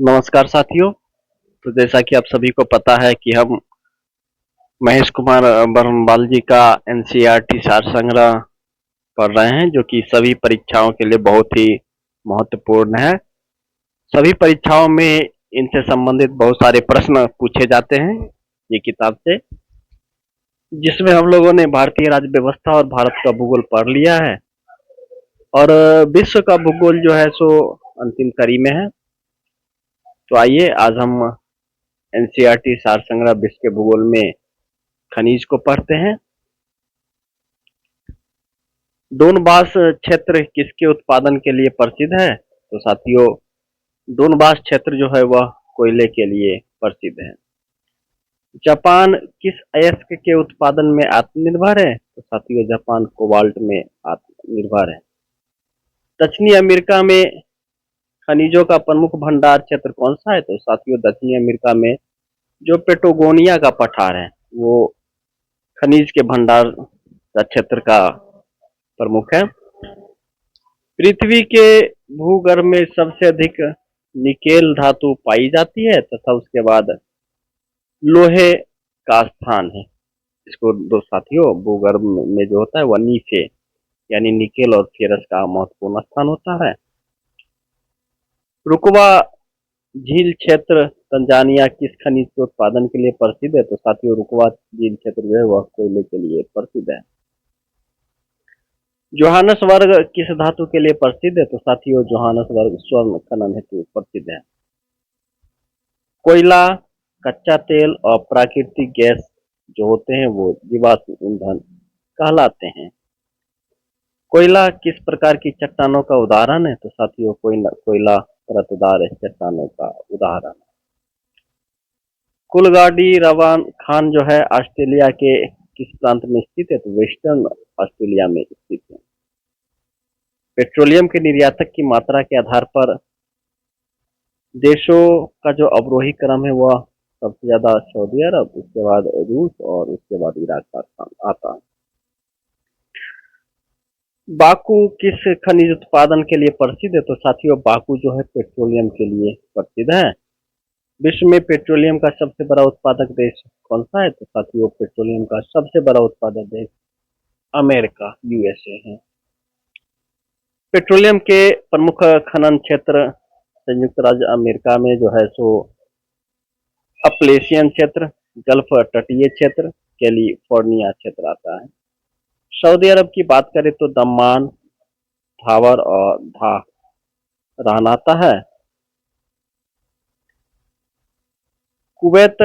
नमस्कार साथियों। तो जैसा कि आप सभी को पता है कि हम महेश कुमार बरनवाल जी का एनसीईआरटी सार संग्रह पढ़ रहे हैं, जो कि सभी परीक्षाओं के लिए बहुत ही महत्वपूर्ण है। सभी परीक्षाओं में इनसे संबंधित बहुत सारे प्रश्न पूछे जाते हैं ये किताब से, जिसमें हम लोगों ने भारतीय राज्य व्यवस्था और भारत का भूगोल पढ़ लिया है। और विश्व का भूगोल जो है सो अंतिम कड़ी में है। तो आइए आज हम एनसीईआरटी सार संग्रह विश्व के भूगोल में खनिज को पढ़ते हैं। डोनबास क्षेत्र किसके उत्पादन के लिए प्रसिद्ध है? तो साथियों, डोनबास क्षेत्र जो है वह कोयले के लिए प्रसिद्ध है। जापान किस अयस्क के उत्पादन में आत्मनिर्भर है? तो साथियों, जापान कोबाल्ट में आत्मनिर्भर है। दक्षिणी अमेरिका में खनिजों का प्रमुख भंडार क्षेत्र कौन सा है? तो साथियों, दक्षिणी अमेरिका में जो पेटागोनिया का पठार है वो खनिज के भंडार का क्षेत्र का प्रमुख है। पृथ्वी के भूगर्भ में सबसे अधिक निकेल धातु पाई जाती है तथा उसके बाद लोहे का स्थान है। इसको दो साथियों, भूगर्भ में जो होता है वह नीचे यानी निकेल और फेरस का महत्वपूर्ण स्थान होता है। रुकवा झील क्षेत्र तंजानिया किस खनिज के उत्पादन के लिए प्रसिद्ध है? तो साथियों, रुकवा झील क्षेत्र जो है वह कोयले के लिए प्रसिद्ध है। जोहानसबर्ग किस धातु के लिए प्रसिद्ध है? तो साथियों, जोहानसबर्ग स्वर्ण खनन हेतु प्रसिद्ध है। कोयला, कच्चा तेल और प्राकृतिक गैस जो होते हैं वो जीवाश्म ईंधन कहलाते हैं। कोयला किस प्रकार की चट्टानों का उदाहरण है? तो साथियों, कोयला परतदार चट्टानों का उदाहरण है। कुलगाड़ी रवान खान जो है ऑस्ट्रेलिया के किस प्रांत में स्थित है? तो वेस्टर्न ऑस्ट्रेलिया में स्थित है। पेट्रोलियम के निर्यातक की मात्रा के आधार पर देशों का जो अवरोही क्रम है वह सबसे ज्यादा सऊदी अरब, उसके बाद रूस और उसके बाद इराक का स्थान आता है। बाकू किस खनिज उत्पादन के लिए प्रसिद्ध है? तो साथियों, बाकू जो है पेट्रोलियम के लिए प्रसिद्ध है। विश्व में पेट्रोलियम का सबसे बड़ा उत्पादक देश कौन सा है? तो साथियों, पेट्रोलियम का सबसे बड़ा उत्पादक देश अमेरिका यूएसए है। पेट्रोलियम के प्रमुख खनन क्षेत्र संयुक्त राज्य अमेरिका में जो है सो अपलेशियन क्षेत्र, गल्फ तटीय क्षेत्र, कैलिफोर्निया क्षेत्र आता है। सऊदी अरब की बात करें तो दम्मान, धावर और धारान आता है। कुवैत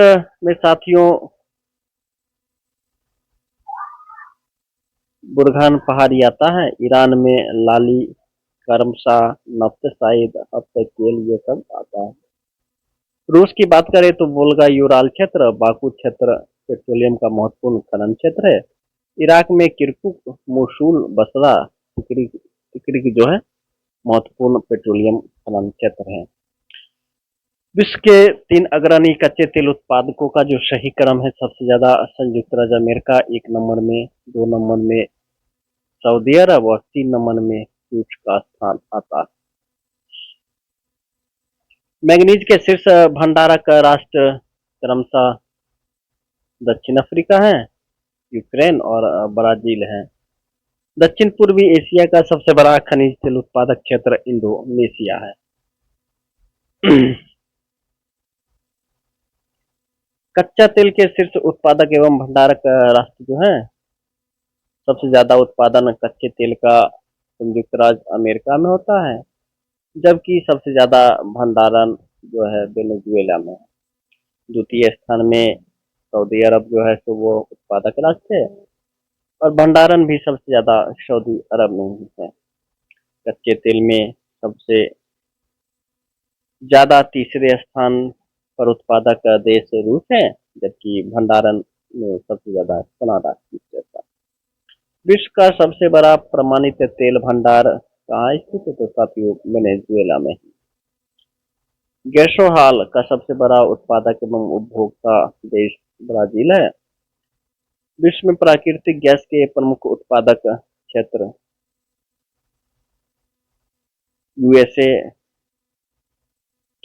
में साथियों बुरहान पहाड़ी आता है। ईरान में लाली, करमशा, नफ्त साइद, हफ्तकेल ये सब आता है। रूस की बात करें तो वोल्गा यूराल क्षेत्र, बाकू क्षेत्र पेट्रोलियम का महत्वपूर्ण खनन क्षेत्र है। इराक में किरकुक, मोसुल, बसरा, तिकरिक जो है महत्वपूर्ण पेट्रोलियम खनन क्षेत्र है। विश्व के 3 अग्रणी कच्चे तेल उत्पादकों का जो सही क्रम है, सबसे ज्यादा संयुक्त राज्य अमेरिका 1 नंबर में, 2 नंबर में सऊदी अरब और 3 नंबर में रूस का स्थान आता है। मैग्नीज के शीर्ष भंडारक राष्ट्र क्रमशः दक्षिण अफ्रीका है, यूक्रेन और ब्राजील है। दक्षिण पूर्वी एशिया का सबसे बड़ा खनिज तेल उत्पादक क्षेत्र इंडोनेशिया है। कच्चा तेल के शीर्ष उत्पादक एवं भंडारक राष्ट्र जो है, सबसे ज्यादा उत्पादन कच्चे तेल का संयुक्त राज्य अमेरिका में होता है, जबकि सबसे ज्यादा भंडारण जो है वेनेजुएला में है। द्वितीय स्थान में सऊदी अरब जो है तो वो उत्पादक राष्ट्र है और भंडारण भी सबसे ज्यादा सऊदी अरब में ही है। कच्चे तेल में सबसे ज्यादा तीसरे स्थान पर उत्पादक देश रूस है, जबकि भंडारण में सबसे ज्यादा कनाडा तीसरे स्थान। विश्व का सबसे बड़ा प्रमाणित तेल भंडार कहाँ स्थित है? तो साथियों, वेनेजुएला में। गैसों हाल का सबसे बड़ा उत्पादक एवं उपभोक्ता देश ब्राजील है। विश्व में प्राकृतिक गैस के प्रमुख उत्पादक क्षेत्र यूएसए,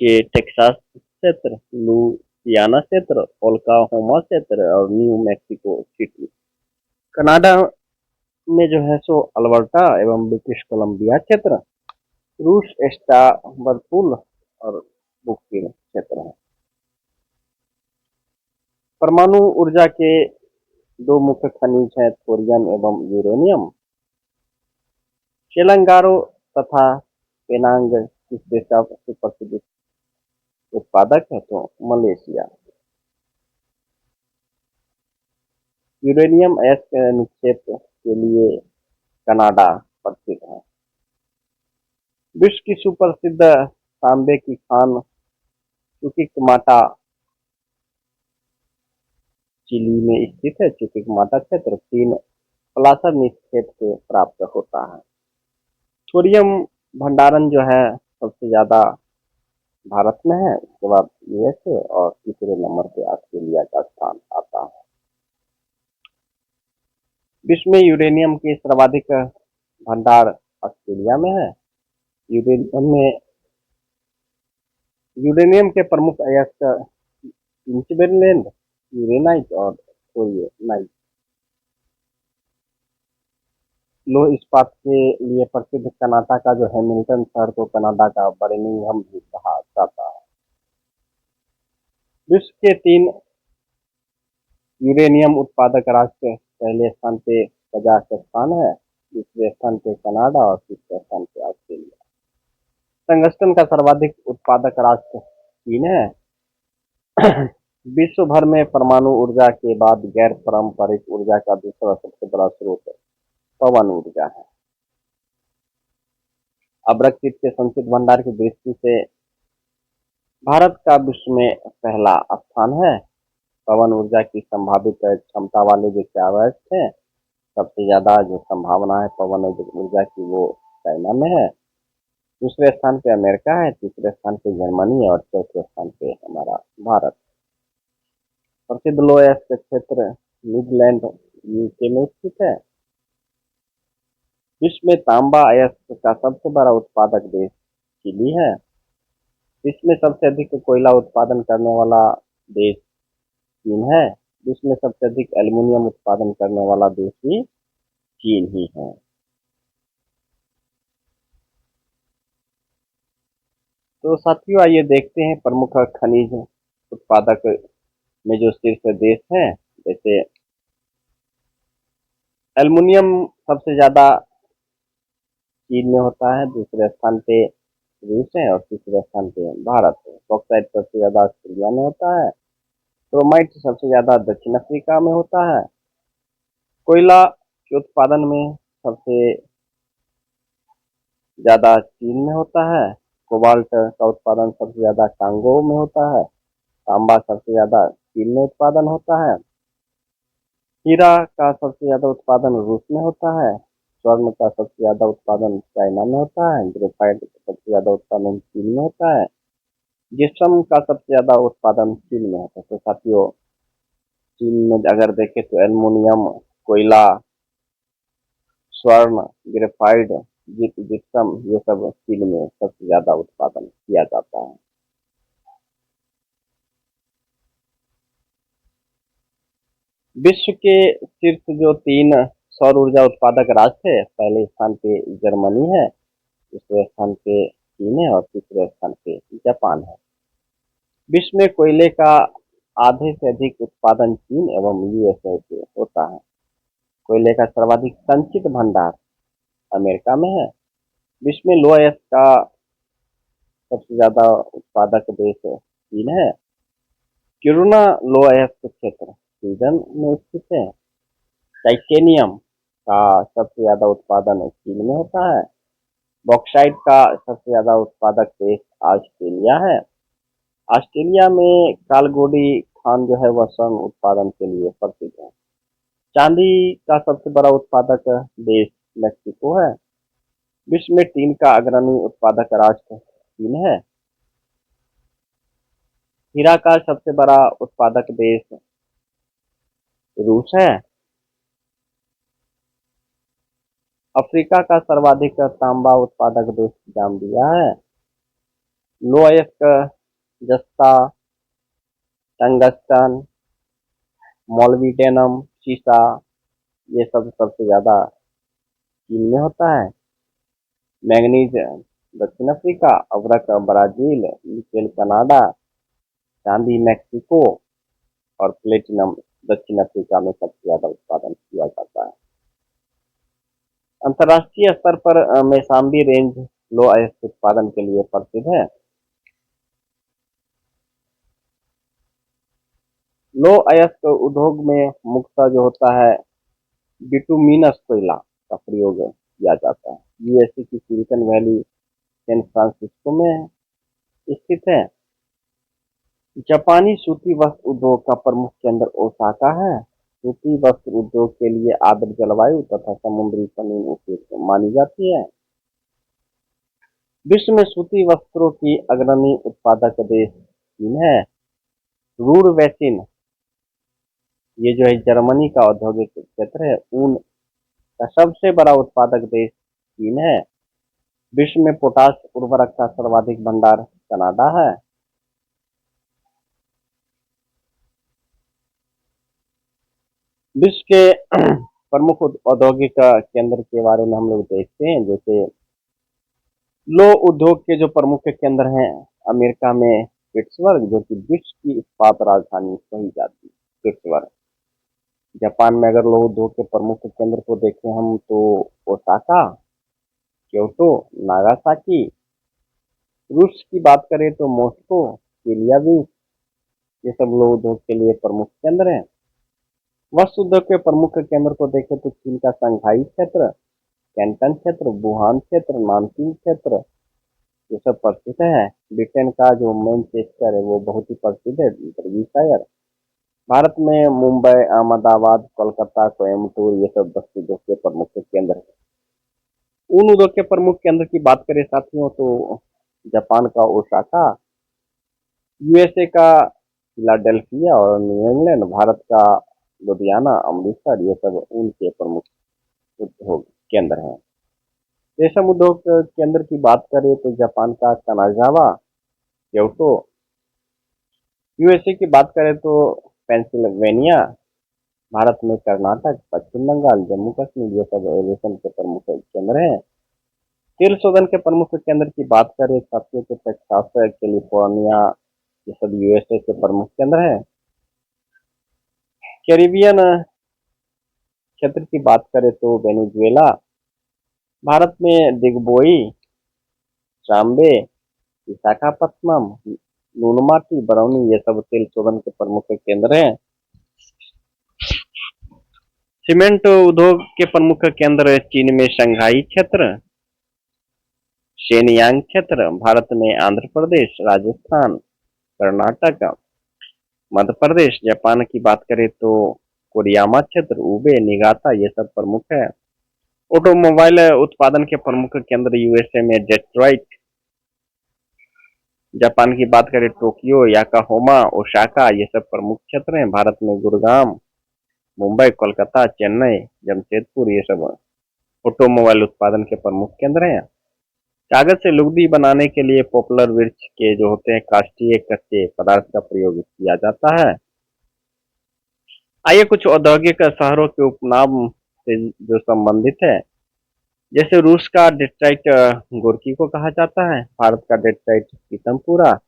के टेक्सास क्षेत्र, लुइसियाना क्षेत्र, ओक्लाहोमा क्षेत्र और न्यू मैक्सिको सिटी। कनाडा में जो है सो अल्बर्टा एवं ब्रिटिश कोलंबिया क्षेत्र, रूस एस्टावरपुल और बुकिन क्षेत्र है। परमाणु ऊर्जा के दो मुख्य खनिज हैं, थोरियम एवं यूरेनियम। शेलंगारो तथा पेनांग किस देश का सबसे प्रसिद्ध उत्पादक है? तो मलेशिया। यूरेनियम अयस्क निक्षेप के लिए कनाडा प्रसिद्ध है। विश्व की सुप्रसिद्ध तांबे की खान चुकिकमाटा चिली में स्थित है। चुकिकमाटा क्षेत्र 3 पलासर निक्षेप से प्राप्त होता है। थोरियम भंडारण जो है सबसे ज्यादा भारत में है, उसके बाद यूएसए और तीसरे नंबर पे ऑस्ट्रेलिया का स्थान आता है। विश्व में यूरेनियम के सर्वाधिक भंडार ऑस्ट्रेलिया में है। यूरेनियम के प्रमुख अयस्क इंचबेरलैंड, यूरेनाइट और थोरियनाइट। लौह इस्पात के लिए प्रसिद्ध कनाडा का जो हैमिल्टन शहर को कनाडा का बर्मिंघम भी कहा जाता है। विश्व के 3 यूरेनियम उत्पादक राष्ट्र, पहले स्थान पे कजाकिस्तान है, दूसरे स्थान पे कनाडा और तीसरे स्थान पे ऑस्ट्रेलिया। टंगस्टन का सर्वाधिक उत्पादक राष्ट्र चीन है। विश्व भर में परमाणु ऊर्जा के बाद गैर पारंपरिक ऊर्जा का दूसरा सबसे बड़ा स्रोत पवन ऊर्जा है। अब्रक्सित के संचित भंडार की दृष्टि से भारत का विश्व में पहला स्थान है। पवन ऊर्जा की संभावित क्षमता वाले जो 4 अयस्क हैं, सबसे ज्यादा जो संभावना है पवन ऊर्जा की वो चाइना में है। दूसरे स्थान पे अमेरिका है, तीसरे स्थान पे जर्मनी और चौथे स्थान पे हमारा भारत। प्रसिद्ध लौह अयस्क क्षेत्र मिडलैंड यूके में स्थित है। विश्व में तांबा अयस्क का सबसे बड़ा उत्पादक देश चिली है। विश्व में सबसे अधिक कोयला उत्पादन करने वाला देश चीन है। विश्व में सबसे अधिक एल्युमिनियम उत्पादन करने वाला देश भी चीन ही है। तो साथियों, आइए देखते हैं प्रमुख खनिज उत्पादक में जो शीर्ष देश हैं। जैसे एल्युमिनियम सबसे ज्यादा चीन में होता है, दूसरे स्थान पे रूस है और तीसरे स्थान पे भारत है। बॉक्साइट सबसे ज्यादा ऑस्ट्रेलिया में होता है। क्रोमाइट सबसे ज्यादा दक्षिण अफ्रीका में होता है। कोयला के उत्पादन में सबसे ज्यादा चीन में होता है। कोबाल्ट का उत्पादन सबसे ज्यादा कांगो में होता है। तांबा सबसे ज्यादा चीन में उत्पादन होता है। हीरा का सबसे ज्यादा उत्पादन रूस में होता है। स्वर्ण का सबसे ज्यादा उत्पादन चाइना में होता है। ग्रेफाइट का सबसे ज्यादा उत्पादन चीन में होता है। जिप्सम का सबसे ज्यादा उत्पादन चीन में होता है। तो साथियों, चीन में अगर देखें तो एल्युमिनियम, कोयला, स्वर्ण, ग्रेफाइट, जिप्सम, ये सब चीन में सबसे ज्यादा उत्पादन किया जाता है। विश्व के शीर्ष जो 3 सौर ऊर्जा उत्पादक राष्ट्र है, पहले स्थान पे जर्मनी है, दूसरे स्थान पे चीन है और तीसरे स्थान पे जापान है। विश्व में कोयले का आधे से अधिक उत्पादन चीन एवं यूएसए से होता है। कोयले का सर्वाधिक संचित भंडार अमेरिका में है। विश्व में लौह अयस्क का सबसे ज्यादा उत्पादक देश चीन है। किरुना लौह अयस्क क्षेत्र स्वीडन में स्थित है। टाइटेनियम का सबसे ज्यादा उत्पादन चीन में होता है। बॉक्साइट का सबसे ज्यादा उत्पादक देश ऑस्ट्रेलिया है। ऑस्ट्रेलिया में कालगोडी खान जो है वह स्वर्ण उत्पादन के लिए प्रसिद्ध है। चांदी का सबसे बड़ा उत्पादक देश मेक्सिको है। विश्व में टीन का अग्रणी उत्पादक राष्ट्र चीन है। हीरा का सबसे बड़ा उत्पादक देश रूस है। अफ्रीका का सर्वाधिक तांबा उत्पादक देश जाम्बिया है। लो अयस्क जस्ता, टंगस्टन, मोलिब्डेनम, सीसा, ये सब सबसे ज्यादा चीन में होता है। मैंगनीज दक्षिण अफ्रीका, अभ्रक ब्राजील, निकेल कनाडा, चांदी मैक्सिको और प्लेटिनम दक्षिण अफ्रीका में सबसे ज्यादा उत्पादन किया जाता है। अंतर्राष्ट्रीय स्तर पर मैसाम्बी रेंज लो अयस्क उत्पादन के लिए प्रसिद्ध है। लो अयस्क उद्योग में मुख्यतः जो होता है बिटुमिनस कोयला का प्रयोग किया जाता है। यूएसए की सिलिकॉन वैली सैन फ्रांसिस्को में स्थित है। जापानी सूती वस्त्र उद्योग का प्रमुख केंद्र ओसाका है। सूती वस्त्र उद्योग के लिए आर्द्र जलवायु तथा समुद्री जमीन उपयुक्त मानी जाती है। विश्व में सूती वस्त्रों की अग्रणी उत्पादक देश चीन है। रूर वैसिन, ये जो है जर्मनी का औद्योगिक क्षेत्र है, ऊन का सबसे बड़ा उत्पादक देश चीन है। विश्व में पोटाश उर्वरक का सर्वाधिक भंडार कनाडा है। विश्व के प्रमुख औद्योगिक केंद्र के बारे में हम लोग देखते हैं। जैसे लो उद्योग के जो प्रमुख केंद्र हैं, अमेरिका में पिट्सबर्ग, जो कि विश्व की इस्पात राजधानी कही जाती है, पिट्सबर्ग। जापान में अगर लो उद्योग के प्रमुख केंद्र को देखें हम तो ओसाका, क्योटो, नागासाकी। रूस की बात करें तो मॉस्को, चेलियाबिंस्क, ये सब लो उद्योग के लिए प्रमुख केंद्र हैं। वस्त्र उद्योग के प्रमुख केंद्र को देखें तो चीन का शंघाई क्षेत्र, कैंटन क्षेत्र, वुहान क्षेत्र, नानकिंग क्षेत्र, ये सब प्रसिद्ध है। ब्रिटेन का जो मैनचेस्टर है वो बहुत ही प्रसिद्ध है, शहर। भारत में मुंबई, अहमदाबाद, कोलकाता, कोयम्बटूर, ये सब वस्त्र उद्योग के प्रमुख केंद्र है। ऊन उद्योग के प्रमुख केंद्र की बात करें साथियों तो जापान का ओसाका, यूएसए का फिलाडेल्फिया और न्यू इंग्लैंड, भारत का लुधियाना, अमृतसर, ये सब ऊन के प्रमुख उद्योग केंद्र हैं। रेशम उद्योग केंद्र की बात करें तो जापान का कनाजावा, क्योटो। यूएसए की बात करें तो पेंसिल्वेनिया, भारत में कर्नाटक, पश्चिम बंगाल, जम्मू कश्मीर, ये सब रेशम के प्रमुख केंद्र हैं। तेल शोधन के प्रमुख केंद्र की बात करें साथियों तो टेक्सास, कैलिफोर्निया, ये सब यूएसए के प्रमुख केंद्र हैं। कैरिबियन क्षेत्र की बात करें तो वेनेजुएला, भारत में दिग्बोई, चाम्बे, विशाखापत्तनम, नूनमाटी, बरौनी, ये सब तेल शोधन के प्रमुख केंद्र हैं। सीमेंट उद्योग के प्रमुख केंद्र चीन में शंघाई क्षेत्र, शेनयांग क्षेत्र, भारत में आंध्र प्रदेश, राजस्थान, कर्नाटक, मध्य प्रदेश। जापान की बात करें तो कोरियामा क्षेत्र, उबे, निगाता, ये सब प्रमुख है। ऑटोमोबाइल उत्पादन के प्रमुख केंद्र यूएसए में डेट्रॉइट। जापान की बात करें टोक्यो, याकोहामा, ओसाका, ये सब प्रमुख क्षेत्र हैं। भारत में गुड़गांव, मुंबई, कोलकाता, चेन्नई, जमशेदपुर, ये सब ऑटोमोबाइल उत्पादन के प्रमुख केंद्र हैं। कागज से लुगदी बनाने के लिए पॉपुलर वृक्ष के जो होते हैं काष्ठीय कच्चे पदार्थ का प्रयोग किया जाता है। आइए कुछ औद्योगिक शहरों के उपनाम से जो संबंधित है। जैसे रूस का डेट्राइट गोर्की को कहा जाता है, भारत का डेट्राइट पीतमपुरा,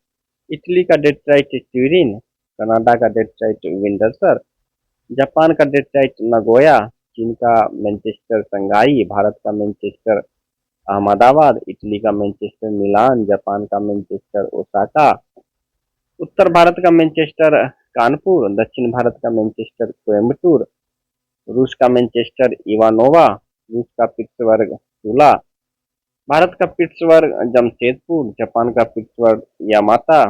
इटली का डेट्राइट ट्यूरिन, कनाडा का डेट्राइट विंडसर, जापान का डेट्राइट नगोया, चीन का मैनचेस्टर शंघाई, भारत का मैनचेस्टर अहमदाबाद, इटली का मैनचेस्टर मिलान, जापान का मैनचेस्टर ओसाका, उत्तर भारत का मैनचेस्टर कानपुर, दक्षिण भारत का मैनचेस्टर कोयम्बटूर, रूस का मैनचेस्टर इवानोवा, रूस का पिट्सबर्ग तुला, भारत का पिट्सबर्ग जमशेदपुर, जापान का पिट्सबर्ग यामाता,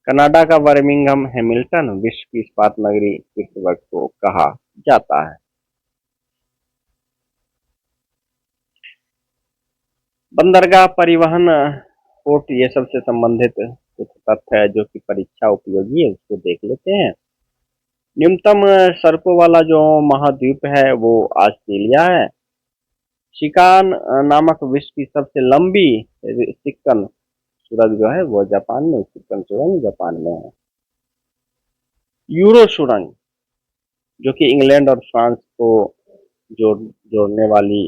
कनाडा का बर्मिंघम हैमिल्टन, विश्व की इस्पात नगरी पिट्सबर्ग को कहा जाता है। बंदरगाह, परिवहन, पोर्ट, ये सब से संबंधित कुछ तथ्य है जो कि परीक्षा उपयोगी है, उसको देख लेते हैं। न्यूनतम सड़कों वाला जो महाद्वीप है वो ऑस्ट्रेलिया है। शिकान नामक विश्व की सबसे लंबी सिक्कन सुरंग जो है वो जापान में, चिकन सुरंग जापान में है। यूरो सुरंग जो कि इंग्लैंड और फ्रांस को जोड़ने वाली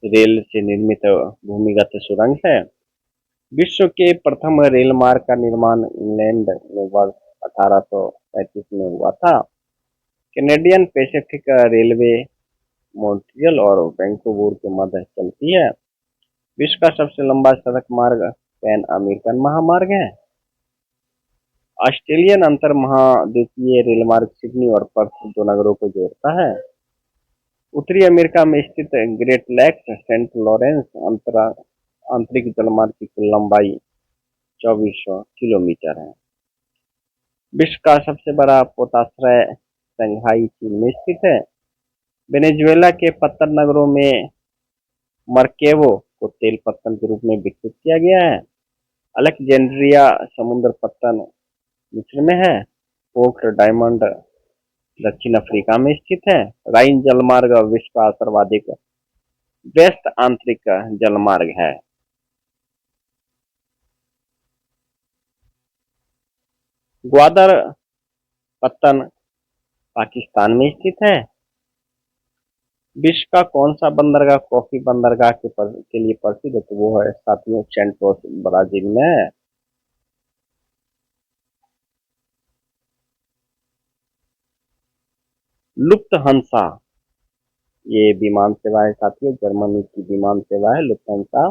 रेल से निर्मित भूमिगत सुरंग है। विश्व के प्रथम रेल मार्ग का निर्माण इंग्लैंड में वर्ष 1835 में हुआ था। कैनेडियन पैसिफिक रेलवे मॉन्ट्रियल और वैंकूवर के मध्य चलती है। विश्व का सबसे लंबा सड़क मार्ग पैन अमेरिकन महामार्ग है। ऑस्ट्रेलियन अंतर महाद्वीपीय रेल मार्ग सिडनी और पर्थ दो नगरों को जोड़ता है। उत्तरी अमेरिका में स्थित ग्रेट लैक्स सेंट लॉरेंस आंतरिक जलमार्ग की कुल लंबाई 2400 किलोमीटर है। विश्व का सबसे बड़ा पोताश्रय शंघाई चीन में स्थित है। वेनेजुएला के पत्थर नगरों में मरकेवो को तेल पत्तन के रूप में विकसित किया गया है। अलेक्जेंड्रिया समुद्र पत्तन मिस्र में है। पोर्ट डायमंड दक्षिण अफ्रीका में स्थित है। राइन जलमार्ग विश्व का सर्वाधिक व्यस्त आंतरिक जलमार्ग है। ग्वादर पत्तन पाकिस्तान में स्थित है। विश्व का कौन सा बंदरगाह कॉफी बंदरगाह के लिए प्रसिद्ध है? तो वो है साथियों सेंटोस ब्राजील में है। लुफ्थहान्सा ये विमान सेवा है साथियों, जर्मनी की विमान सेवा है लुफ्थहान्सा।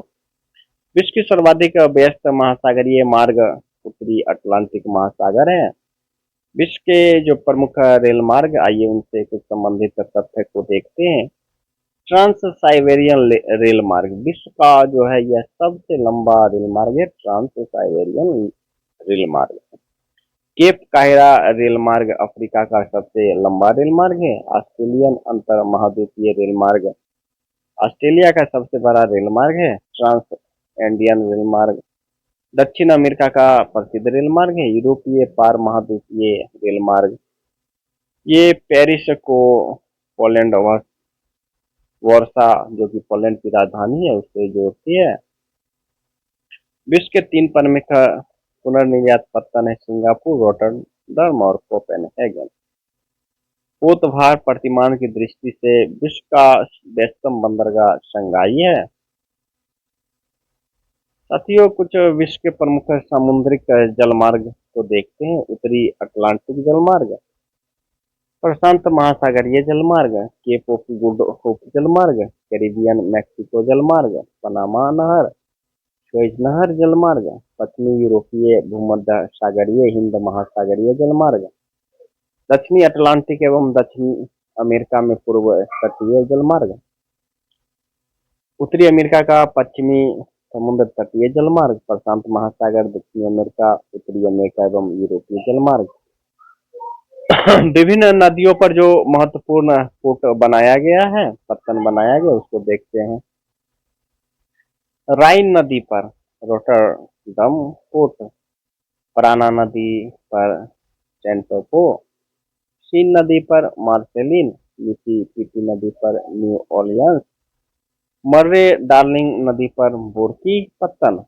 विश्व की सर्वाधिक व्यस्त महासागरीय मार्ग उत्तरी अटलांटिक महासागर है। विश्व के जो प्रमुख रेल मार्ग, आइए उनसे कुछ संबंधित तथ्य को देखते हैं। ट्रांस साइबेरियन रेल मार्ग विश्व का जो है यह सबसे लंबा रेल मार्ग है। ट्रांस साइबेरियन रेल मार्ग। केप काहिरा रेल मार्ग अफ्रीका का सबसे लंबा रेल मार्ग है। ऑस्ट्रेलियन अंतर महाद्वीपीय रेल मार्ग ऑस्ट्रेलिया का सबसे बड़ा रेल मार्ग है। ट्रांस इंडियन रेल मार्ग दक्षिण अमेरिका का प्रसिद्ध रेल मार्ग है। यूरोपीय पार महाद्वीपीय रेल मार्ग ये पेरिस को पोलैंड वर्सा जो कि पोलैंड की राजधानी है उससे जोड़ती है। विश्व के 3 प्रमुख पुनर्निर्यात पत्तन है सिंगापुर, रोटरडम और कोपेनहेगन। पोत भार प्रतिमान की दृष्टि से विश्व का व्यस्तम बंदरगाह शंघाई है। साथियों कुछ विश्व के प्रमुख सामुद्रिक जलमार्ग को देखते हैं। उत्तरी अटलांटिक जलमार्ग, प्रशांत महासागरीय जलमार्ग, केप ऑफ गुड होप जलमार्ग, कैरिबियन मैक्सिको जलमार्ग, पनामा नहर, सुएज नहर जलमार्ग, पश्चिमी यूरोपीय भूमध्य सागरीय हिंद महासागरीय जलमार्ग, दक्षिणी अटलांटिक एवं दक्षिणी अमेरिका में पूर्व तटीय जलमार्ग, उत्तरी अमेरिका का पश्चिमी समुद्र तटीय जलमार्ग, प्रशांत महासागर, दक्षिणी अमेरिका, उत्तरी अमेरिका एवं यूरोपीय जलमार्ग। विभिन्न नदियों पर जो महत्वपूर्ण पोर्ट बनाया गया है, पत्तन बनाया गया, उसको देखते हैं। राइन नदी पर रोटरडम पोर्ट, पराना नदी पर सेंटोपो, सीन नदी पर मार्सेलिन, मिसिसिपी नदी पर न्यू ऑर्लियंस, मर्रे डार्लिंग नदी पर बोर्की पत्तन,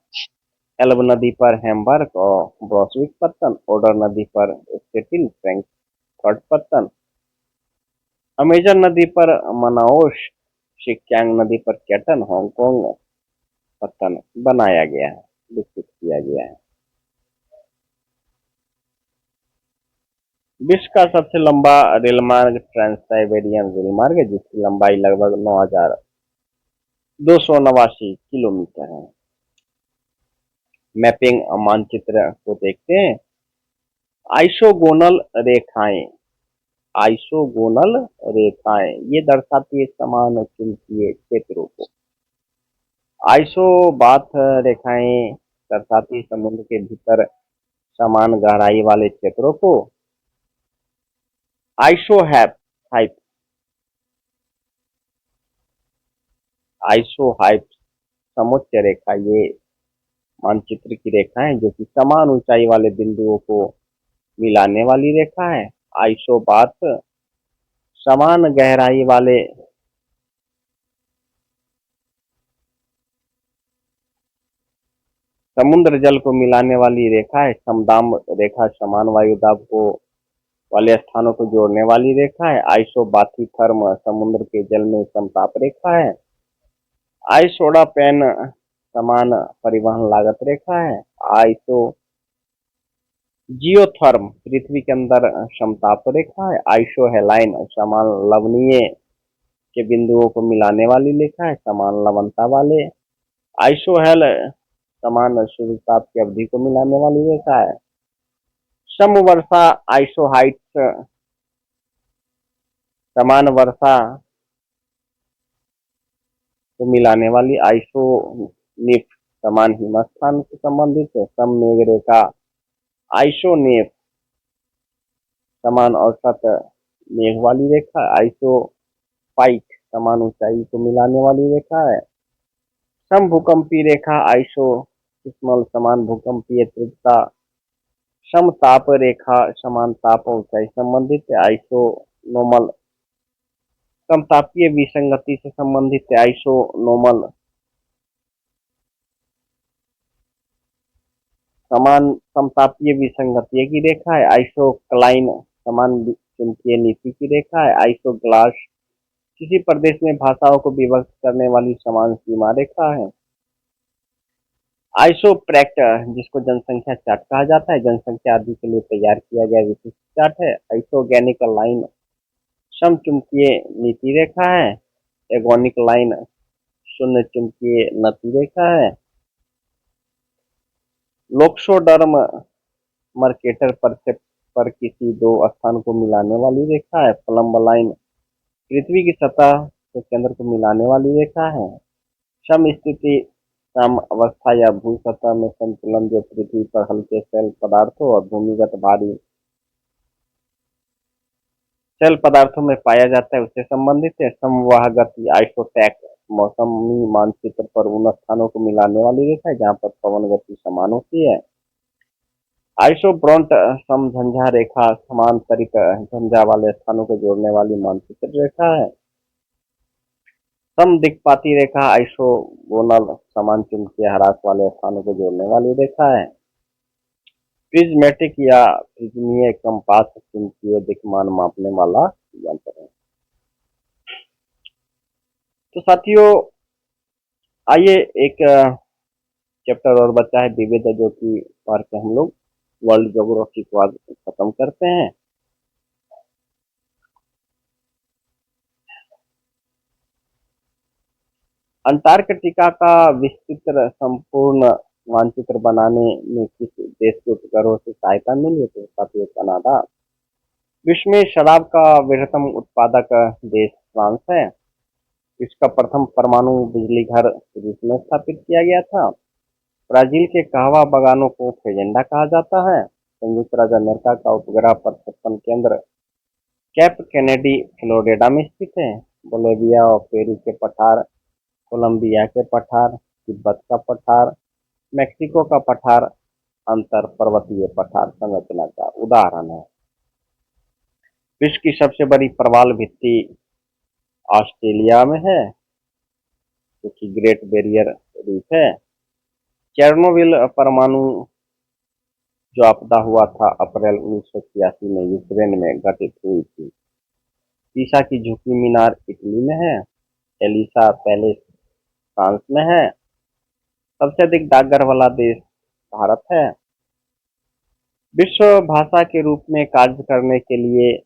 एल्ब नदी पर हैम्बर्ग और ब्रॉसविक पत्तन, ओडर नदी पर स्टेटिन फ्रैंकफर्ट पत्तन, अमेजन नदी पर मनाओस, सिक्यांग नदी पर कैटन हांगकांग पत्तन बनाया गया है, विकसित किया गया है। विश्व का सबसे लंबा रेल मार्ग ट्रांस साइबेरियन रेल मार्ग है जिसकी लंबाई लगभग 9289 किलोमीटर है। मैपिंग मानचित्र को देखते हैं। आइसोगोनल रेखाएं, आइसोगोनल रेखाएं ये दर्शाती है समान चुंबकीय क्षेत्रों को। आइसोबाथ रेखाएं दर्शाती समुद्र के भीतर समान गहराई वाले क्षेत्रों को। आइसोहाइप आइसोहाइप समोच्च रेखा ये मानचित्र की रेखा है जो कि समान ऊंचाई वाले बिंदुओं को मिलाने वाली रेखा है। आइसोबाथ समान गहराई वाले समुद्र जल को मिलाने वाली रेखा है। समदाब रेखा समान वायुदाब को वाले स्थानों को जोड़ने वाली रेखा है। आइसोबाथिथर्म समुद्र के जल में समताप रेखा है। आइसोडापेन समान परिवहन लागत रेखा है। आइसो जियोथर्म पृथ्वी के अंदर समताप रेखा है। आइसोहेलाइन समान लवणीय के बिंदुओं को मिलाने वाली रेखा है, समान लवणता वाले। आइसोहेल समान सूर्यताप की अवधि को मिलाने वाली रेखा है। समवर्षा आइसोहाइट्स समान वर्षा को मिलाने वाली। आइसोनिफ समान हिमस्थान से संबंधित है। सममेघ रेखा आइसोनेफ समान औसत मेघ वाली रेखा। आइसोपाइक समान ऊंचाई को मिलाने वाली रेखा है। समभूकंपी रेखा आइसोसिस्मल समान भूकंपीय तीव्रता। समताप रेखा समान ताप और ऊंचाई संबंधित है। आइसोनोमल समतापीय विसंगति से संबंधित है। आइसोनोमल समान समतापीय विसंगति की रेखा है। आइसोक्लाइन समान चुंबकीय नीति की रेखा है। आइसोग्लास किसी प्रदेश में भाषाओं को विभक्त करने वाली समान सीमा रेखा है। आइसोप्रेक्ट जिसको जनसंख्या चार्ट कहा जाता है, जनसंख्या आदि के लिए तैयार किया गया विशिष्ट चार्ट है। आइसोगेनिक लाइन समचुंबकीय नीति रेखा है। एगोनिक लाइन शून्य चुंबकीय नति रेखा है। लोक्सोडर्म मर्केटर पर किसी दो स्थान को मिलाने वाली रेखा है। प्लम्ब लाइन पृथ्वी की सतह से केंद्र को मिलाने वाली रेखा है। समस्थिति सम अवस्था या भू सतह में संतुलन जो पृथ्वी पर हल्के सेल पदार्थों और भूमिगत भारी सेल पदार्थों में पाया जाता है, उससे संबंधित है। समवाह गति आइसोटैक मौसमी मानचित्र पर उन स्थानों को मिलाने वाली रेखा है जहां पर पवन गति समान होती है। आइसोब्रोंट समझंझा रेखा समांतरित झंझा वाले स्थानों को जोड़ने वाली मानचित्र रेखा है। समदिक्पाती रेखा आइसोगोनल समान चुंबकीय ह्रास वाले स्थानों को जोड़ने वाली रेखा है। प्रिज्मेटिक या प्रिज्मीय कंपास चुंबकीय दिक्मान मापने वाला यंत्र है। तो साथियों, आइए एक चैप्टर और बचा है विविध, जो कि पढ़ के हम लोग वर्ल्ड ज्योग्राफी को आज खत्म करते हैं। अंटार्कटिका का विस्तृत संपूर्ण मानचित्र बनाने में किस देश के उपग्रहों से सहायता मिली? तो साथियों कनाडा। विश्व में शराब का वृहत्तम उत्पादक देश फ्रांस है। इसका प्रथम परमाणु बिजली घर रूस में स्थापित किया गया था। ब्राजील के कहवा बागानों को फेजेंडा कहा जाता है। संयुक्त राज्य अमेरिका का उपग्रह प्रक्षेपण केंद्र कैप केनेडी फ्लोरिडा में स्थित है। बोलिविया और पेरू के पठार, कोलंबिया के पठार, तिब्बत का पठार, मैक्सिको का पठार अंतर पर्वतीय पठार संरचना का उदाहरण है। विश्व की सबसे बड़ी प्रवाल भित्ति ऑस्ट्रेलिया में है, जो कि ग्रेट बैरियर रीफ है। चेरनोबिल परमाणु जो आपदा हुआ था अप्रैल 1986 में यूक्रेन में घटित हुई थी। पीसा की झुकी मीनार इटली में है। एलिसा पैलेस फ्रांस में है। सबसे अधिक डाकघर वाला देश भारत है। विश्व भाषा के रूप में कार्य करने के लिए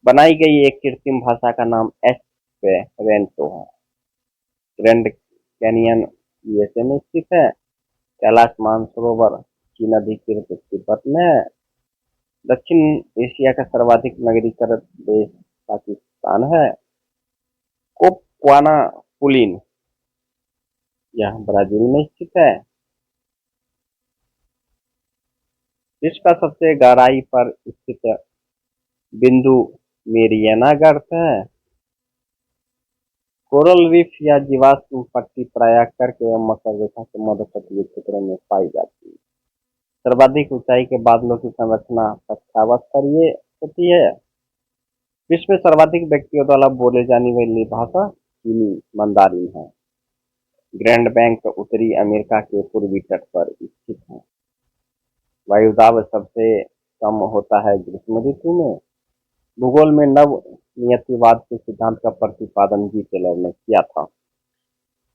बनाई गई एक कृत्रिम भाषा का नाम एस्पेरेंटो है। ग्रैंड कैनियन यूएसए में स्थित है। कैलाश मानसरोवर चीन अधिकृत तिब्बत में है। दक्षिण एशिया का सर्वाधिक नगरीकृत देश पाकिस्तान है। कोप्वाना पुलिन यह ब्राजील में स्थित है। विश्व का सबसे गहराई पर स्थित बिंदु मेरियाना गर्त है। कोरल रीफ या जीवाश्म पट्टी प्रायः कर्क एवं मकर रेखा के मध्य तटीय क्षेत्रों में पाई जाती है। सर्वाधिक ऊंचाई के बादलों की संरचना कक्षावत स्तरीय होती है। विश्व में सर्वाधिक व्यक्तियों द्वारा बोले जाने वाली भाषा चीनी मंदारिन है। ग्रैंड बैंक उत्तरी अमेरिका के पूर्वी तट पर स्थित है। वायुदाब सबसे कम होता है ग्रीष्म ऋतु में। भूगोल में नव नियतिवाद के सिद्धांत का प्रतिपादन जी टेलर ने किया था।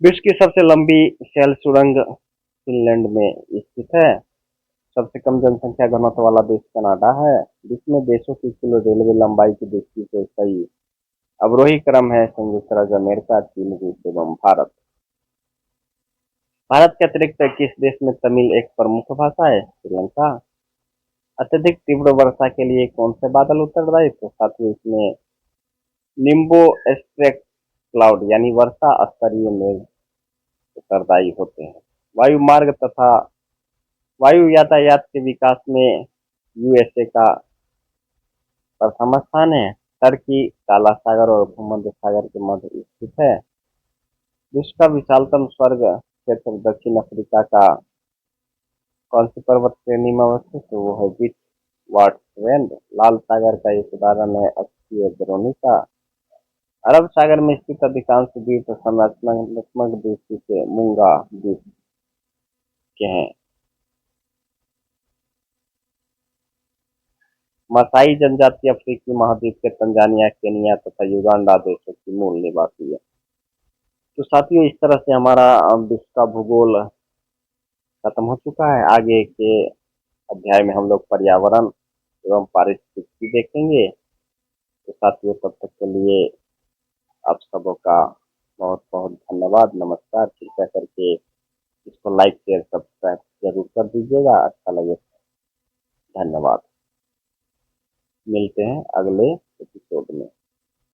विश्व की सबसे लंबी शैल सुरंग फिनलैंड में स्थित है। सबसे कम जनसंख्या घनत्व वाला देश कनाडा है। विश्व में देशों की कुल रेलवे लंबाई की दृष्टि से सही अवरोही क्रम है संयुक्त राज्य अमेरिका, चीन, रूस एवं भारत। भारत के अतिरिक्त किस देश में तमिल एक प्रमुख भाषा है? श्रीलंका। अत्यधिक तीव्र वर्षा के लिए कौन से बादल उत्तरदायी? तो साथियों इसमें निम्बो स्ट्रेक क्लाउड यानी वर्षा स्तरीय मेघ उत्तरदायी होते हैं। वायु मार्ग तथा वायु यातायात के विकास में यूएसए का प्रथम स्थान है। टर्की काला सागर और भूमध्य सागर के मध्य स्थित है। विश्व का विशालतम स्वर्ग क्षेत्र दक्षिण अफ्रीका का कौन सी पर्वत श्रेणी में अवस्थित है? वो है विट वाटरलैंड। लाल सागर का एक उदाहरण है अक्षीय द्रोणिका। अरब सागर में स्थित अधिकांश द्वीप संरचनात्मक दृष्टि से मूंगा द्वीप के हैं। मासाई जनजाति अफ्रीकी महाद्वीप के तंजानिया, केनिया तथा युगांडा देशों की मूल निवासी है। तो साथियों इस तरह से हमारा विश्व का भूगोल खत्म हो चुका है। आगे के अध्याय में हम लोग पर्यावरण एवं पारिस्थितिकी देखेंगे। तो साथियों तब तक के लिए आप सबों का बहुत बहुत धन्यवाद। नमस्कार। कृपया करके इसको लाइक शेयर सब्सक्राइब जरूर कर दीजिएगा, अच्छा लगे। धन्यवाद। मिलते हैं अगले एपिसोड में।